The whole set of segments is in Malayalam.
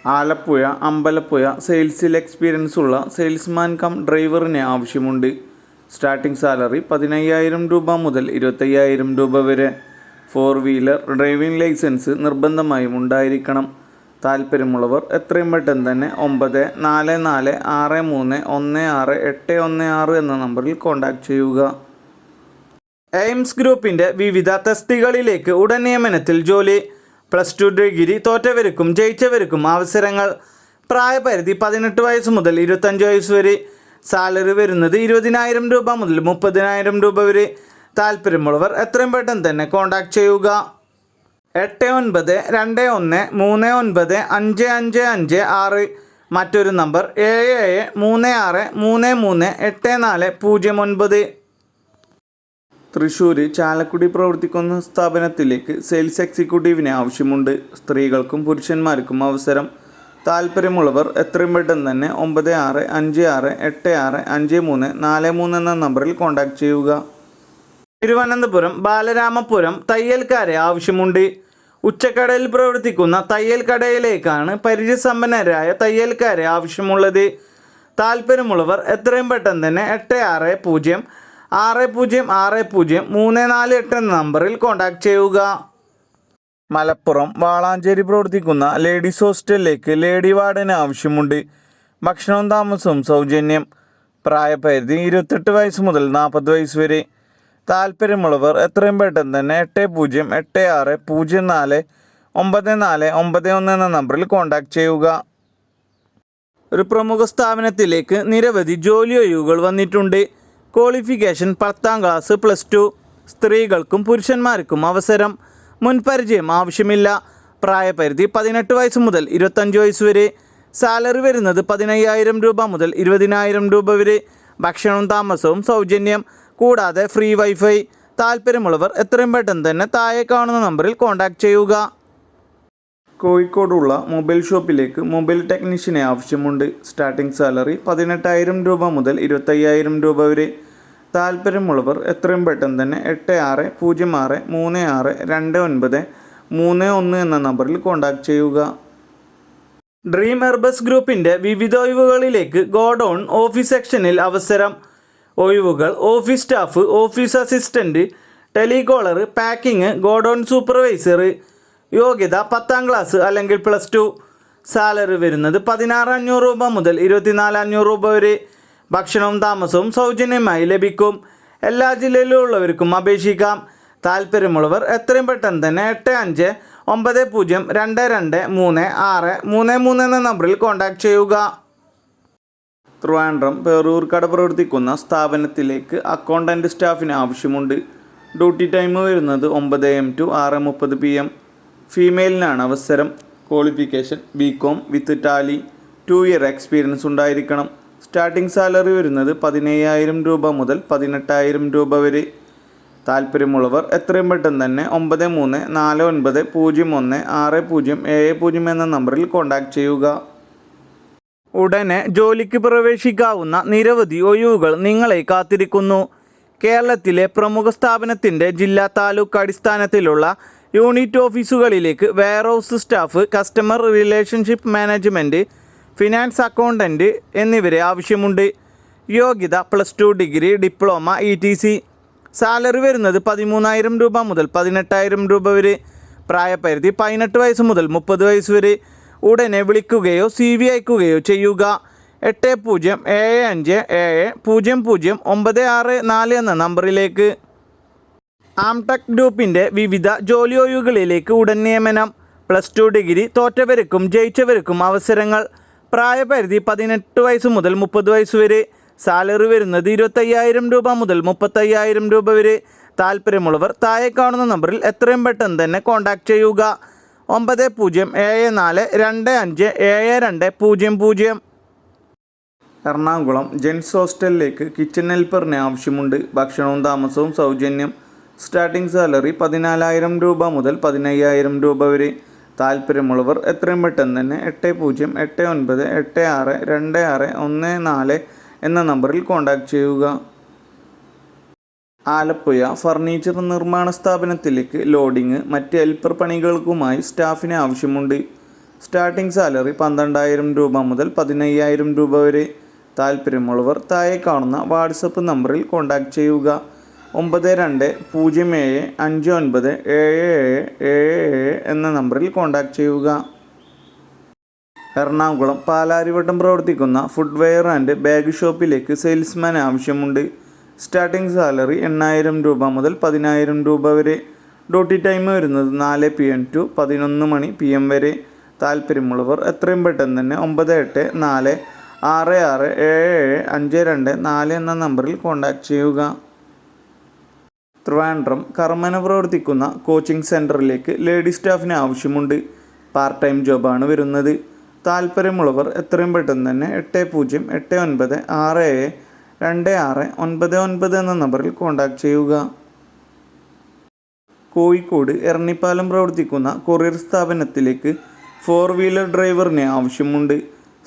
ആലപ്പുഴ, അമ്പലപ്പുഴ സെയിൽസിൽ എക്സ്പീരിയൻസ് ഉള്ള സെയിൽസ്മാൻ കം ഡ്രൈവറിനെ ആവശ്യമുണ്ട്. സ്റ്റാർട്ടിംഗ് സാലറി 15,000 രൂപ മുതൽ 25,000 രൂപ വരെ. 4 വീലർ ഡ്രൈവിംഗ് ലൈസൻസ് നിർബന്ധമായും ഉണ്ടായിരിക്കണം. താല്പര്യമുള്ളവർ എത്രയും പെട്ടെന്ന് തന്നെ 9446316816 എന്ന നമ്പറിൽ കോൺടാക്റ്റ് ചെയ്യുക. എയിംസ് ഗ്രൂപ്പിൻ്റെ വിവിധ തസ്തികകളിലേക്ക് ഉടൻ നിയമനത്തിൽ ജോലി. +2 ഡിഗ്രി തോറ്റവർക്കും ജയിച്ചവർക്കും അവസരങ്ങൾ. പ്രായപരിധി 18 വയസ്സ് മുതൽ 25 വയസ്സ് വരെ. സാലറി വരുന്നത് 20,000 രൂപ മുതൽ 30,000 രൂപ വരെ. താല്പര്യമുള്ളവർ എത്രയും പെട്ടെന്ന് തന്നെ കോൺടാക്റ്റ് ചെയ്യുക. 892393955556. മറ്റൊരു നമ്പർ 7736338409. തൃശ്ശൂർ ചാലക്കുടി പ്രവർത്തിക്കുന്ന സ്ഥാപനത്തിലേക്ക് സെയിൽസ് എക്സിക്യൂട്ടീവിനെ ആവശ്യമുണ്ട്. സ്ത്രീകൾക്കും പുരുഷന്മാർക്കും അവസരം. താല്പര്യമുള്ളവർ എത്രയും പെട്ടെന്ന് തന്നെ 9656865343 എന്ന നമ്പറിൽ കോൺടാക്റ്റ് ചെയ്യുക. തിരുവനന്തപുരം ബാലരാമപുരം തയ്യൽക്കാരെ ആവശ്യമുണ്ട്. ഉച്ചക്കടയിൽ പ്രവർത്തിക്കുന്ന തയ്യൽ കടയിലേക്കാണ് പരിചയസമ്പന്നരായ തയ്യൽക്കാരെ ആവശ്യമുള്ളത്. താല്പര്യമുള്ളവർ എത്രയും പെട്ടെന്ന് തന്നെ 8660600348 എന്ന നമ്പറിൽ കോൺടാക്റ്റ് ചെയ്യുക. മലപ്പുറം വാളാഞ്ചേരി പ്രവർത്തിക്കുന്ന ലേഡീസ് ഹോസ്റ്റലിലേക്ക് ലേഡി വാർഡന് ആവശ്യമുണ്ട്. ഭക്ഷണവും താമസവും സൗജന്യം. പ്രായപരിധി 28 വയസ്സ് മുതൽ 40 വയസ്സ് വരെ. താല്പര്യമുള്ളവർ എത്രയും പെട്ടെന്ന് തന്നെ 8086049491 എന്ന നമ്പറിൽ കോൺടാക്റ്റ് ചെയ്യുക. ഒരു പ്രമുഖ സ്ഥാപനത്തിലേക്ക് നിരവധി ജോലി ഒഴിവുകൾ വന്നിട്ടുണ്ട്. Qualification 10ാം class +2. സ്ത്രീകൾക്കും പുരുഷന്മാർക്കും അവസരം. മുൻപരിചയം ആവശ്യമില്ല. പ്രായപരിധി 18 വയസ്സ് മുതൽ 25 വയസ്സ് വരെ. സാലറി വരുന്നത് 15,000 രൂപ മുതൽ 20,000 രൂപ വരെ. ഭക്ഷണവും താമസവും സൗജന്യം, കൂടാതെ ഫ്രീ വൈഫൈ. താല്പര്യമുള്ളവർ എത്രയും പെട്ടെന്ന് തന്നെ താഴെ കാണുന്ന നമ്പറിൽ കോൺടാക്റ്റ് ചെയ്യുക. കോഴിക്കോടുള്ള മൊബൈൽ ഷോപ്പിലേക്ക് മൊബൈൽ ടെക്നീഷ്യനെ ആവശ്യമുണ്ട്. സ്റ്റാർട്ടിംഗ് സാലറി 18,000 രൂപ മുതൽ 25,000 രൂപ വരെ. താല്പര്യമുള്ളവർ എത്രയും പെട്ടെന്ന് തന്നെ 8606362931 എന്ന നമ്പറിൽ കോൺടാക്റ്റ് ചെയ്യുക. ഡ്രീം എർബസ് ഗ്രൂപ്പിൻ്റെ വിവിധ ഒഴിവുകളിലേക്ക് ഗോഡൗൺ ഓഫീസ് സെക്ഷനിൽ അവസരം. ഒഴിവുകൾ: office staff, office assistant, telecaller, packing, godown supervisor. യോഗ്യത 10ാം ക്ലാസ് അല്ലെങ്കിൽ +2. സാലറി വരുന്നത് 16,500 രൂപ മുതൽ 24,500 രൂപ വരെ. ഭക്ഷണവും താമസവും സൗജന്യമായി ലഭിക്കും. എല്ലാ ജില്ലയിലുള്ളവർക്കും അപേക്ഷിക്കാം. താല്പര്യമുള്ളവർ എത്രയും പെട്ടെന്ന് തന്നെ 8590222363 എന്ന നമ്പറിൽ കോൺടാക്റ്റ് ചെയ്യുക. ട്രിവാൻഡ്രം പേരൂർക്കട പ്രവർത്തിക്കുന്ന സ്ഥാപനത്തിലേക്ക് അക്കൗണ്ടൻറ്റ് സ്റ്റാഫിന് ആവശ്യമുണ്ട്. ഡ്യൂട്ടി ടൈം വരുന്നത് 9 AM to 6:30 PM. ഫീമെയിലിനാണ് അവസരം. ക്വാളിഫിക്കേഷൻ BCom വിത്ത് ടാലി. 2 ഇയർ എക്സ്പീരിയൻസ് ഉണ്ടായിരിക്കണം. സ്റ്റാർട്ടിംഗ് സാലറി വരുന്നത് 15,000 രൂപ മുതൽ 18,000 രൂപ വരെ. താല്പര്യമുള്ളവർ എത്രയും പെട്ടെന്ന് തന്നെ 9349016070 എന്ന നമ്പറിൽ കോൺടാക്റ്റ് ചെയ്യുക. ഉടനെ ജോലിക്ക് പ്രവേശിക്കാവുന്ന നിരവധി ഒഴിവുകൾ നിങ്ങളെ കാത്തിരിക്കുന്നു. കേരളത്തിലെ പ്രമുഖ സ്ഥാപനത്തിൻ്റെ ജില്ലാ താലൂക്ക് അടിസ്ഥാനത്തിലുള്ള യൂണിറ്റ് ഓഫീസുകളിലേക്ക് warehouse staff, customer relationship management, finance accountant എന്നിവരെ ആവശ്യമുണ്ട്. യോഗ്യത +2 ഡിഗ്രി, ഡിപ്ലോമ, ETC. സാലറി വരുന്നത് 13,000 രൂപ മുതൽ 18,000 രൂപ വരെ. പ്രായപരിധി 18 വയസ്സ് മുതൽ 30 വയസ്സ് വരെ. ഉടനെ വിളിക്കുകയോ CV അയക്കുകയോ ചെയ്യുക. 8075700964 എന്ന നമ്പറിലേക്ക്. ആംടെക് ഗ്രൂപ്പിൻ്റെ വിവിധ ജോലി ഒഴിവുകളിലേക്ക് ഉടൻ നിയമനം. +2 ഡിഗ്രി തോറ്റവർക്കും ജയിച്ചവർക്കും അവസരങ്ങൾ. പ്രായപരിധി 18 വയസ്സ് മുതൽ 30 വയസ്സ് വരെ. സാലറി വരുന്നത് 25,000 രൂപ മുതൽ 35,000 രൂപ വരെ. താല്പര്യമുള്ളവർ താഴെ കാണുന്ന നമ്പറിൽ എത്രയും പെട്ടെന്ന് തന്നെ കോൺടാക്റ്റ് ചെയ്യുക. 9074257200. എറണാകുളം ജെൻസ് ഹോസ്റ്റലിലേക്ക് കിച്ചൺ ഹെൽപ്പറിന് ആവശ്യമുണ്ട്. ഭക്ഷണവും താമസവും സൗജന്യം. സ്റ്റാർട്ടിംഗ് സാലറി 14,000 രൂപ മുതൽ 15,000 രൂപ വരെ. താല്പര്യമുള്ളവർ എത്രയും പെട്ടെന്ന് തന്നെ 8089862614 എന്ന നമ്പറിൽ കോൺടാക്റ്റ് ചെയ്യുക. ആലപ്പുഴ ഫർണിച്ചർ നിർമ്മാണ സ്ഥാപനത്തിലേക്ക് ലോഡിംഗ്, മറ്റ് ഹെൽപ്പർ പണികൾക്കുമായി സ്റ്റാഫിനെ ആവശ്യമുണ്ട്. സ്റ്റാർട്ടിംഗ് സാലറി 12,000 രൂപ മുതൽ 15,000 രൂപ വരെ. താല്പര്യമുള്ളവർ താഴെ കാണുന്ന വാട്സപ്പ് നമ്പറിൽ കോൺടാക്റ്റ് ചെയ്യുക. 9207597777 എന്ന നമ്പറിൽ കോൺടാക്റ്റ് ചെയ്യുക. എറണാകുളം പാലാരിവട്ടം പ്രവർത്തിക്കുന്ന ഫുട്വെയർ ആൻഡ് ബാഗ് ഷോപ്പിലേക്ക് സെയിൽസ്മാൻ ആവശ്യമുണ്ട്. സ്റ്റാർട്ടിംഗ് സാലറി 8,000 രൂപ മുതൽ 10,000 രൂപ വരെ. ഡ്യൂട്ടി ടൈം വരുന്നത് 4 PM to 11 PM വരെ. താല്പര്യമുള്ളവർ എത്രയും പെട്ടെന്ന് തന്നെ 9846677524 എന്ന നമ്പറിൽ കോൺടാക്റ്റ് ചെയ്യുക. ട്രിവാൻഡ്രം കർമ്മന പ്രവർത്തിക്കുന്ന കോച്ചിങ് സെൻറ്ററിലേക്ക് ലേഡി സ്റ്റാഫിന് ആവശ്യമുണ്ട്. പാർട്ട് ടൈം ജോബാണ് വരുന്നത്. താല്പര്യമുള്ളവർ എത്രയും പെട്ടെന്ന് തന്നെ 8089672699 എന്ന നമ്പറിൽ കോൺടാക്റ്റ് ചെയ്യുക. കോഴിക്കോട് എറണിപ്പാലം പ്രവർത്തിക്കുന്ന കൊറിയർ സ്ഥാപനത്തിലേക്ക് 4 വീലർ ഡ്രൈവറിന് ആവശ്യമുണ്ട്.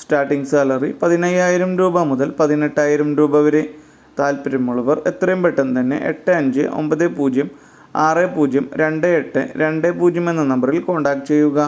സ്റ്റാർട്ടിംഗ് സാലറി 15,000 രൂപ മുതൽ 18,000 രൂപ വരെ. താല്പര്യമുള്ളവർ എത്രയും പെട്ടെന്ന് തന്നെ 8590602820 എന്ന നമ്പറിൽ കോൺടാക്റ്റ് ചെയ്യുക.